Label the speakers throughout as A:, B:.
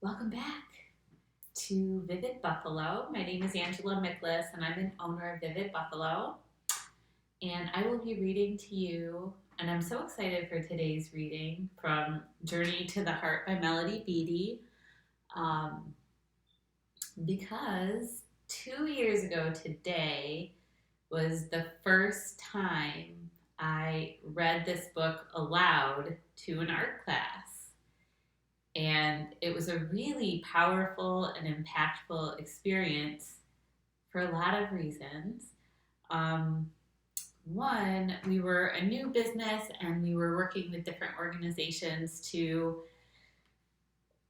A: Welcome back to Vivid Buffalo. My name is Angela Miklas, and I'm an owner of Vivid Buffalo. And I will be reading to you, and I'm so excited for today's reading from Journey to the Heart by Melody Beattie, um, because 2 years ago today was the first time I read this book aloud to an art class. And it was a really powerful and impactful experience for a lot of reasons. Um, One, we were a new business and we were working with different organizations to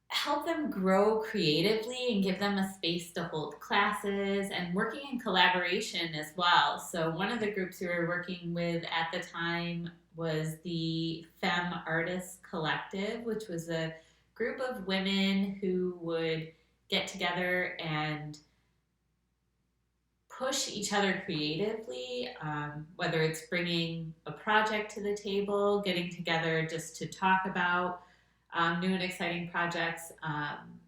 A: help them grow creatively and give them a space to hold classes and working in collaboration as well. So, one of the groups we were working with at the time was the Femme Artists Collective, which was a group of women who would get together and push each other creatively, whether it's bringing a project to the table, getting together just to talk about new and exciting projects.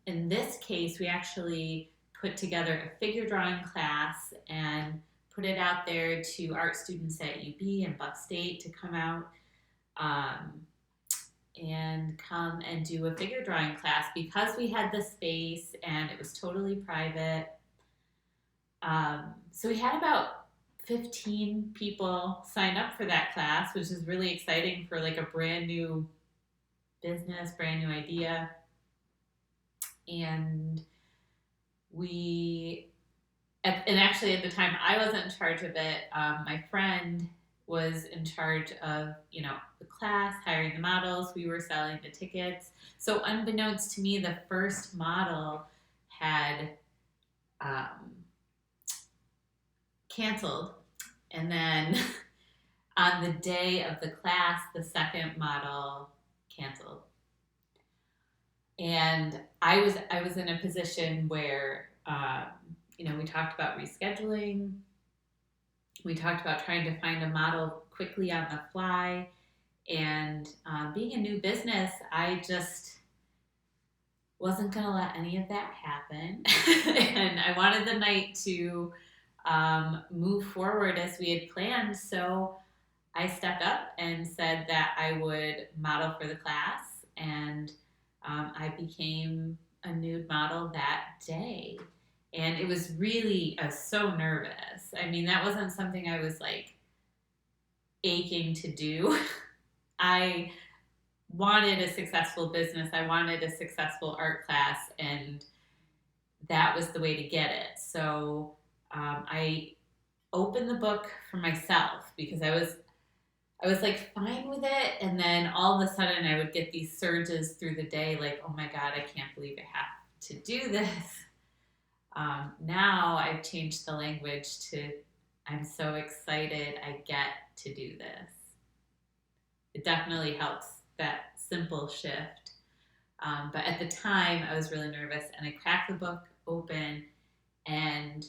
A: In this case, we actually put together a figure drawing class and put it out there to art students at UB and Buck State to come out um, and come and do a figure drawing class because we had the space and it was totally private. So we had about 15 people sign up for that class, which is really exciting for like a brand new business, brand new idea. And we, and actually at the time I wasn't in charge of it. My friend was in charge of, the class, hiring the models. We were selling the tickets. So unbeknownst to me, the first model had um, canceled. And then on the day of the class, the second model canceled. And I was in a position where we talked about rescheduling. We talked about trying to find a model quickly on the fly. And being a new business, I just wasn't going to let any of that happen. And I wanted the night to move forward as we had planned. So I stepped up and said that I would model for the class, and I became a nude model that day. And it was really, I was so nervous. I mean, that wasn't something I was like aching to do. I wanted a successful business, I wanted a successful art class, and that was the way to get it. So I opened the book for myself because I was like fine with it, and then all of a sudden I would get these surges through the day, like, oh my god, I can't believe I have to do this. Now I've changed the language to I'm so excited I get to do this. It definitely helps that simple shift. But at the time, I was really nervous, and I cracked the book open, and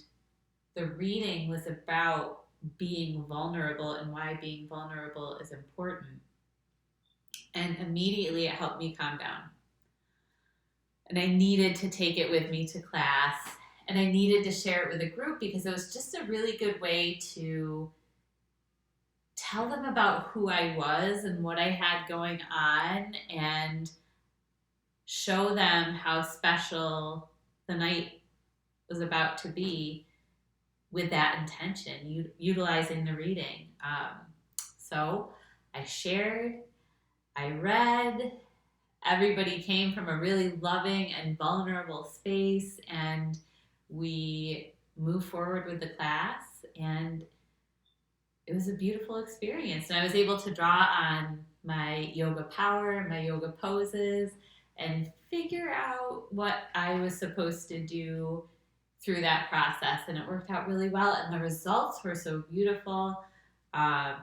A: the reading was about being vulnerable and why being vulnerable is important. And immediately it helped me calm down. And I needed to take it with me to class, and I needed to share it with a group because it was just a really good way to tell them about who I was and what I had going on and show them how special the night was about to be with that intention, utilizing the reading. So I shared, I read, everybody came from a really loving and vulnerable space, and we moved forward with the class, and it was a beautiful experience. And I was able to draw on my yoga power, my yoga poses, and figure out what I was supposed to do through that process. And it worked out really well. And the results were so beautiful um,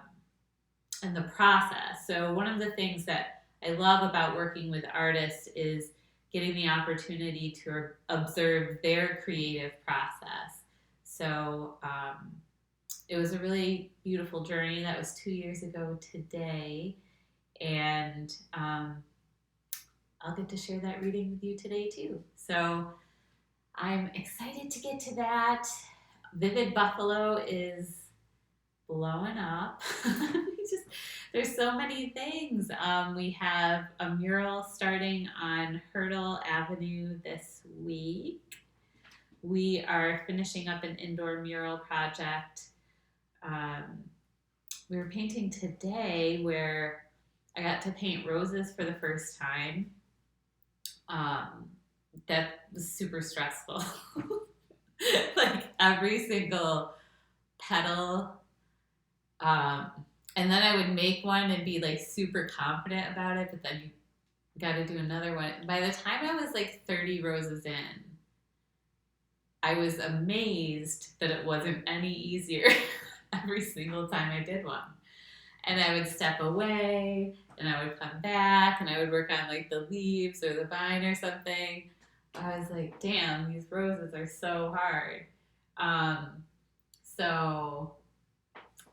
A: in the process. So, one of the things that I love about working with artists is getting the opportunity to observe their creative process. So, it was a really beautiful journey. That was 2 years ago today. And I'll get to share that reading with you today too. So I'm excited to get to that. Vivid Buffalo is blowing up. Just, there's so many things. We have a mural starting on Hertel Avenue this week. We are finishing up an indoor mural project. We were painting today where I got to paint roses for the first time. That was super stressful. Like every single petal. And then I would make one and be like super confident about it, but then you got to do another one. By the time I was like 30 roses in, I was amazed that it wasn't any easier every single time I did one. And I would step away and I would come back and I would work on like the leaves or the vine or something. I was like, damn, these roses are so hard. So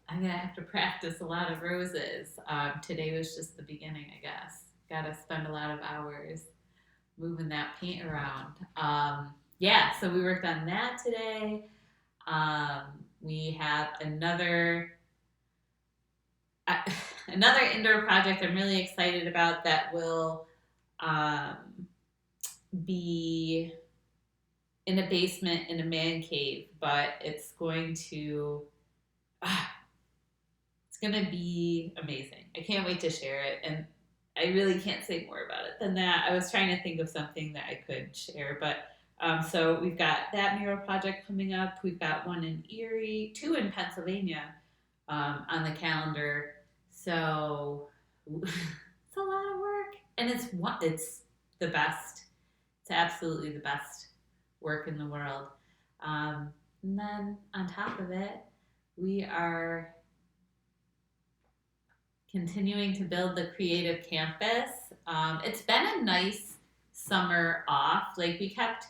A: I'm going to have to practice a lot of roses. Today was just the beginning, I guess. Got to spend a lot of hours moving that paint around. Yeah, so we worked on that today. We have another indoor project I'm really excited about that will be in a basement in a man cave, but it's going to be amazing. I can't wait to share it, and I really can't say more about it than that. I was trying to think of something that I could share, but so we've got that mural project coming up. We've got one in Erie, 2 in Pennsylvania on the calendar. So it's a lot of work, and it's the best. It's absolutely the best work in the world. And then on top of it, we are continuing to build the creative campus. It's been a nice summer off. Like we kept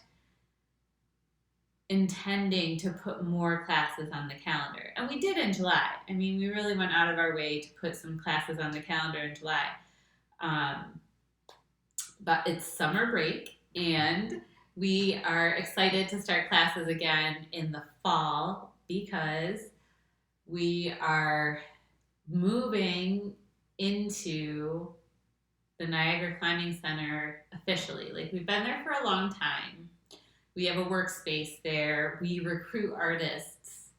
A: intending to put more classes on the calendar, and we did in July. I mean, we really went out of our way to put some classes on the calendar in July. But it's summer break, and we are excited to start classes again in the fall because we are moving into the Niagara Climbing Center officially. Like we've been there for a long time. We have a workspace there. We recruit artists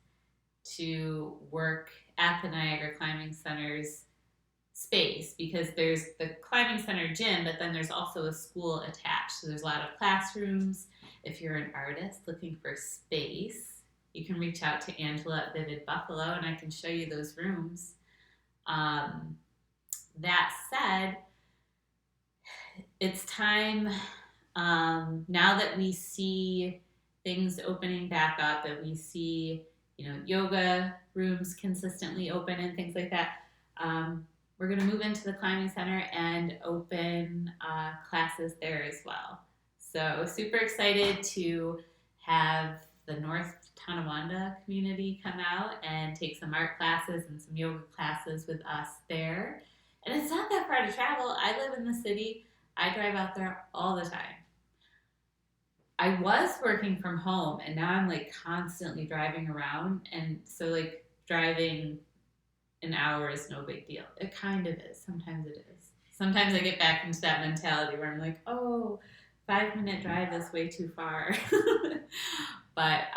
A: to work at the Niagara Climbing Center's space because there's the climbing center gym, but then there's also a school attached. So there's a lot of classrooms. If you're an artist looking for space, you can reach out to Angela at Vivid Buffalo and I can show you those rooms. That said, it's time now that we see things opening back up and we see, yoga rooms consistently open and things like that. We're going to move into the climbing center and open classes there as well. So super excited to have the North Tonawanda community come out and take some art classes and some yoga classes with us there. And it's not that far to travel. I live in the city. I drive out there all the time. I was working from home and now I'm like constantly driving around. And so like driving an hour is no big deal. It kind of is. Sometimes it is. Sometimes I get back into that mentality where I'm like, 5-minute drive is way too far. But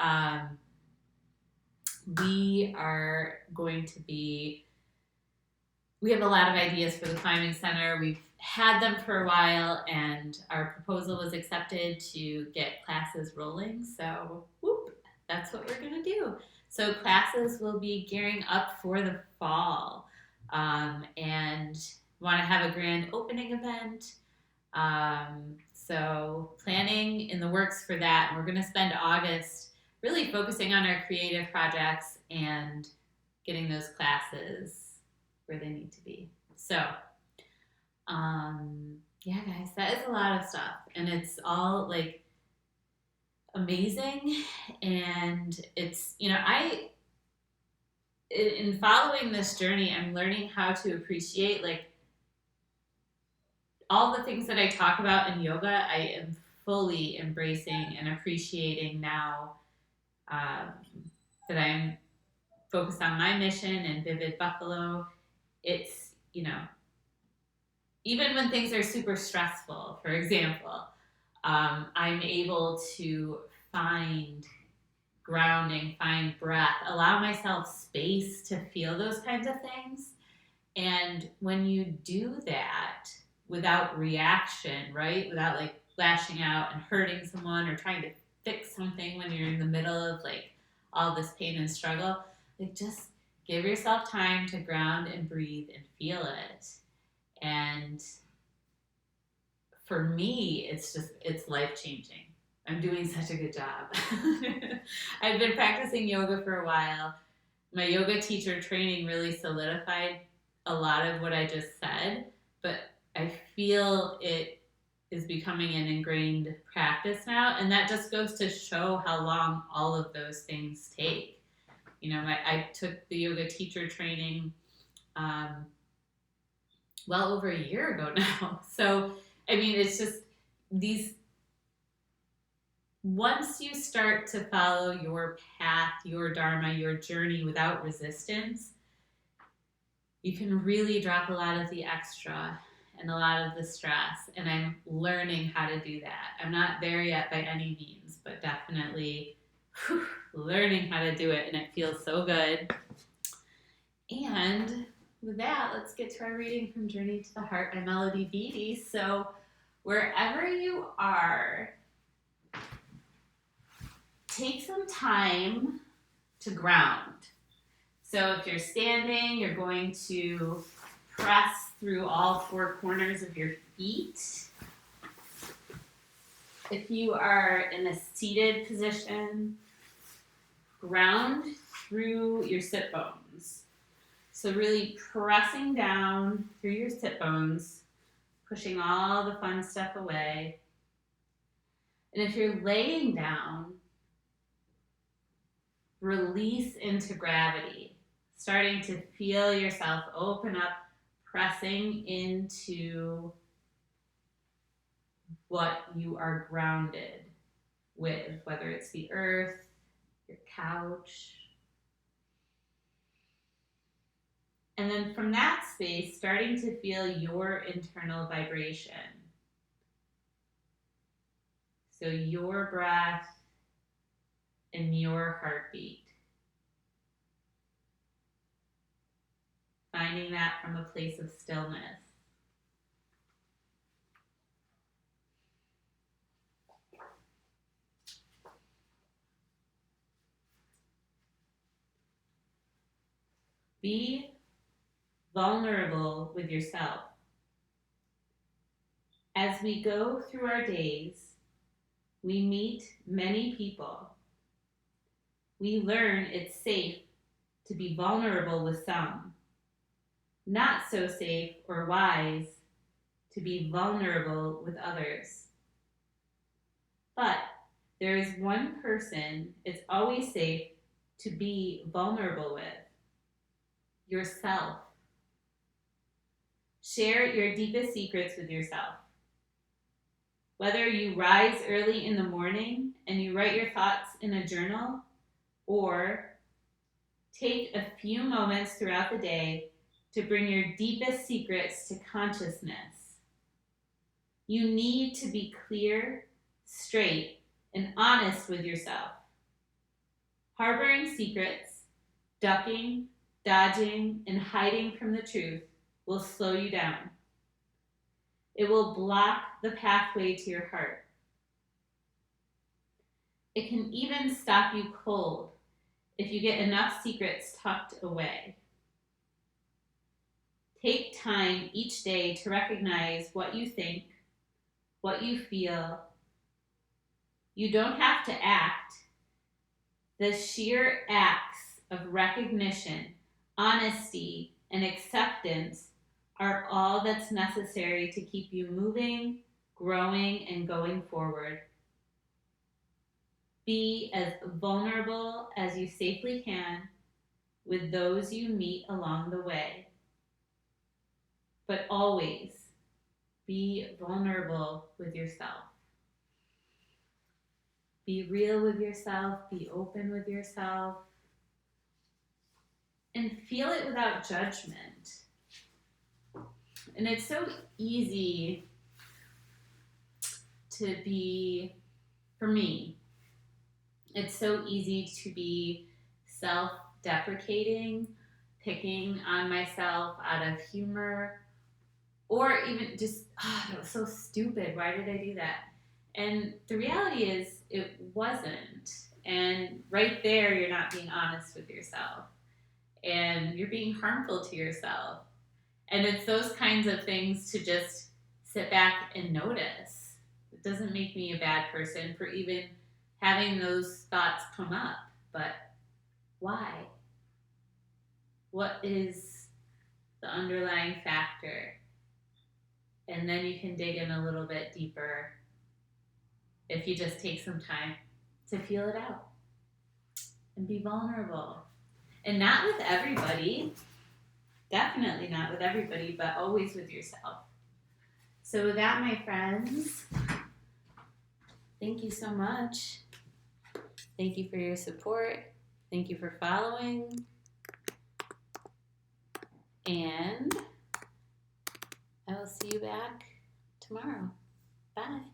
A: we are going to be, we have a lot of ideas for the climbing center. We've had them for a while and our proposal was accepted to get classes rolling. So that's what we're going to do. So classes will be gearing up for the fall and want to have a grand opening event. So planning in the works for that. And we're going to spend August really focusing on our creative projects and getting those classes where they need to be. So, yeah, guys, that is a lot of stuff. And it's all like amazing. And it's, in following this journey, I'm learning how to appreciate like all the things that I talk about in yoga, I am fully embracing and appreciating now, um, that I'm focused on my mission and Vivid Buffalo. It's, even when things are super stressful, for example, I'm able to find grounding, find breath, allow myself space to feel those kinds of things. And when you do that without reaction, right? Without like lashing out and hurting someone or trying to fix something when you're in the middle of like all this pain and struggle, like just give yourself time to ground and breathe and feel it. And for me, it's life changing. I'm doing such a good job. I've been practicing yoga for a while. My yoga teacher training really solidified a lot of what I just said, but I feel it is becoming an ingrained practice now, and that just goes to show how long all of those things take. I took the yoga teacher training um, well over a year ago now. So, I mean, it's just these, once you start to follow your path, your dharma, your journey without resistance, you can really drop a lot of the extra and a lot of the stress. And I'm learning how to do that. I'm not there yet by any means, but definitely learning how to do it. And it feels so good. And with that, let's get to our reading from Journey to the Heart by Melody Beattie. So wherever you are, take some time to ground. So if you're standing, you're going to press through all four corners of your feet. If you are in a seated position, ground through your sit bones. So really pressing down through your sit bones, pushing all the fun stuff away. And if you're laying down, release into gravity, starting to feel yourself open up, pressing into what you are grounded with, whether it's the earth, your couch. And then from that space, starting to feel your internal vibration. So your breath and your heartbeat. Finding that from a place of stillness. Be vulnerable with yourself. As we go through our days, we meet many people. We learn it's safe to be vulnerable with some, not so safe or wise to be vulnerable with others. But there is one person it's always safe to be vulnerable with: yourself. Share your deepest secrets with yourself. Whether you rise early in the morning and you write your thoughts in a journal, or take a few moments throughout the day to bring your deepest secrets to consciousness. You need to be clear, straight, and honest with yourself. Harboring secrets, ducking, dodging, and hiding from the truth will slow you down. It will block the pathway to your heart. It can even stop you cold if you get enough secrets tucked away. Take time each day to recognize what you think, what you feel. You don't have to act. The sheer acts of recognition, honesty, and acceptance are all that's necessary to keep you moving, growing, and going forward. Be as vulnerable as you safely can with those you meet along the way. But always Be vulnerable with yourself. Be real with yourself. Be open with yourself. And feel it without judgment. And it's so easy to be, for me, it's so easy to be self-deprecating, picking on myself out of humor, or even just, that was so stupid. Why did I do that? And the reality is, it wasn't. And right there, you're not being honest with yourself. And you're being harmful to yourself. And it's those kinds of things to just sit back and notice. It doesn't make me a bad person for even having those thoughts come up. But why? What is the underlying factor? And then you can dig in a little bit deeper if you just take some time to feel it out and be vulnerable. And not with everybody, definitely not with everybody, but always with yourself. So with that, my friends, thank you so much. Thank you for your support. Thank you for following. And I will see you back tomorrow. Bye.